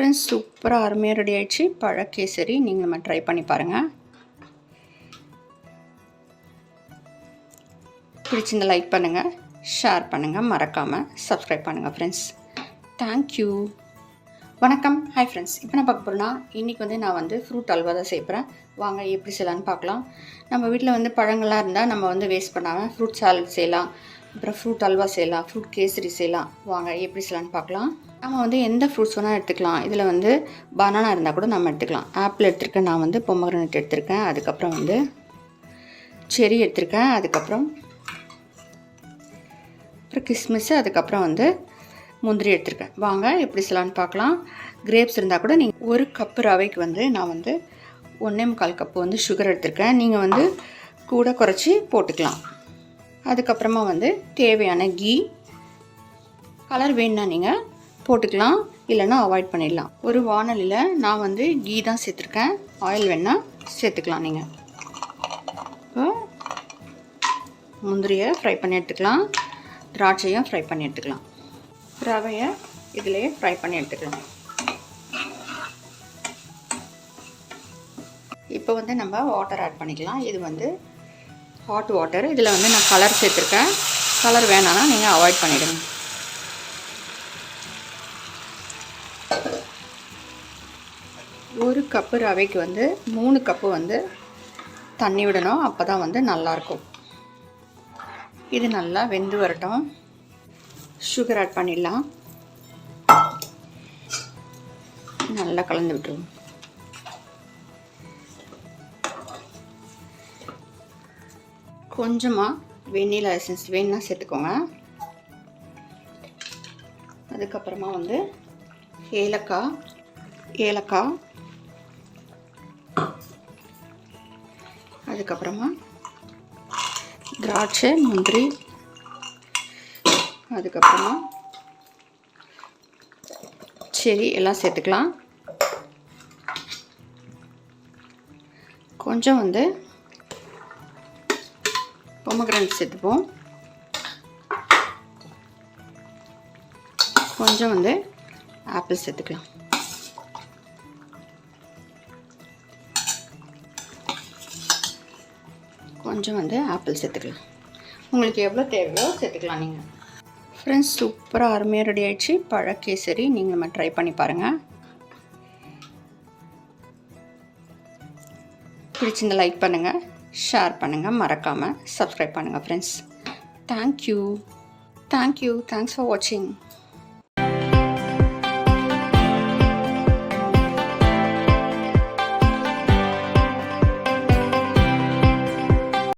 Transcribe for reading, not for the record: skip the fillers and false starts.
Friends சூப்பராக அருமையாக ready ஆகிடுச்சு பழக்கேசரி. நீங்கள் நம்ம ட்ரை பண்ணி பாருங்கள். பிடிச்சிருந்த லைக் பண்ணுங்கள், ஷேர் பண்ணுங்கள், மறக்காமல் சப்ஸ்கிரைப் பண்ணுங்கள் ஃப்ரெண்ட்ஸ். தேங்க்யூ. வணக்கம். Hi friends. இப்போ நான் பார்க்க போகிறேன்னா இன்றைக்கி நான் ஃப்ரூட் அல்வா தான் செய்கிறேன். வாங்க எப்படி செய்யலான்னு பார்க்கலாம். நம்ம வீட்டில் பழங்கள்லாம் இருந்தால் நம்ம வேஸ்ட் பண்ணாமல் ஃப்ரூட் சாலட் செய்யலாம், அப்புறம் ஃப்ரூட் அல்வா செய்யலாம், ஃப்ரூட் கேசரி செய்யலாம். வாங்க எப்படி செய்யலான்னு பார்க்கலாம். நம்ம எந்த ஃப்ரூட்ஸ் வேணால் எடுத்துக்கலாம். இதில் பனானா இருந்தால் கூட நம்ம எடுத்துக்கலாம். ஆப்பிள் எடுத்துருக்கேன், நான் பொமக்ரனேட் எடுத்திருக்கேன், அதுக்கப்புறம் செரி எடுத்திருக்கேன், அதுக்கப்புறம் கிஸ்மிஸ், அதுக்கப்புறம் முந்திரி எடுத்திருக்கேன். வாங்க எப்படி செய்யலான்னு பார்க்கலாம். கிரேப்ஸ் இருந்தால் கூட நீங்கள் ஒரு கப்பு ரவைக்கு நான் 1.25 கப்பு சுகர் எடுத்திருக்கேன். நீங்கள் கூட குறைச்சி போட்டுக்கலாம். அதுக்கப்புறமா தேவையான கீ, கலர் வேணுன்னா நீங்கள் போட்டுக்கலாம், இல்லைன்னா அவாய்ட் பண்ணிடலாம். ஒரு வானலியில் நான் கீ தான் சேர்த்துருக்கேன், ஆயில் வேணால் சேர்த்துக்கலாம். நீங்கள் இப்போ முந்திரியை ஃப்ரை பண்ணி எடுத்துக்கலாம், திராட்சையும் ஃப்ரை பண்ணி எடுத்துக்கலாம், ரவையை இதிலேயே ஃப்ரை பண்ணி எடுத்துக்கலாம். இப்போ நம்ம வாட்டர் ஆட் பண்ணிக்கலாம். இது ஹாட் வாட்டர். இதில் நான் கலர் சேர்த்துருக்கேன். கலர் வேணான்னா நீங்கள் அவாய்ட் பண்ணிவிடுங்க. ஒரு கப்பு ரவைக்கு 3 கப்பு தண்ணி விடணும். அப்போ தான் நல்லாயிருக்கும். இது நல்லா வெந்து வரட்டும். சுகர் ஆட் பண்ணிடலாம். நல்லா கலந்து விட்டுருவோம். கொஞ்சமாக வெண்ணிலா எசன்ஸ் வேணுன்னா சேர்த்துக்கோங்க. அதுக்கப்புறமா ஏலக்காய், அதுக்கப்புறமா திராட்சை, முந்திரி, அதுக்கப்புறமா செரி எல்லாம் சேர்த்துக்கலாம். கொஞ்சம் பொமக்ரனேட் சேர்த்துப்போம். கொஞ்சம் ஆப்பிள் சேர்த்துக்கலாம். கொஞ்சம் ஆப்பிள் சேர்த்துக்கலாம். உங்களுக்கு எவ்வளோ தேவையோ சேர்த்துக்கலாம் நீங்கள். ஃப்ரெண்ட்ஸ் சூப்பராக அருமையாக ரெடி ஆகிடுச்சு பழக்கேசரி. நீங்கள் நம்ம ட்ரை பண்ணி பாருங்கள். பிடிச்சிருந்த லைக் பண்ணுங்கள், ஷேர் பண்ணுங்கள், மறக்காமல் சப்ஸ்கிரைப் பண்ணுங்கள் ஃப்ரெண்ட்ஸ். தேங்க்யூ. தேங்க்ஸ் ஃபார் வாட்சிங்.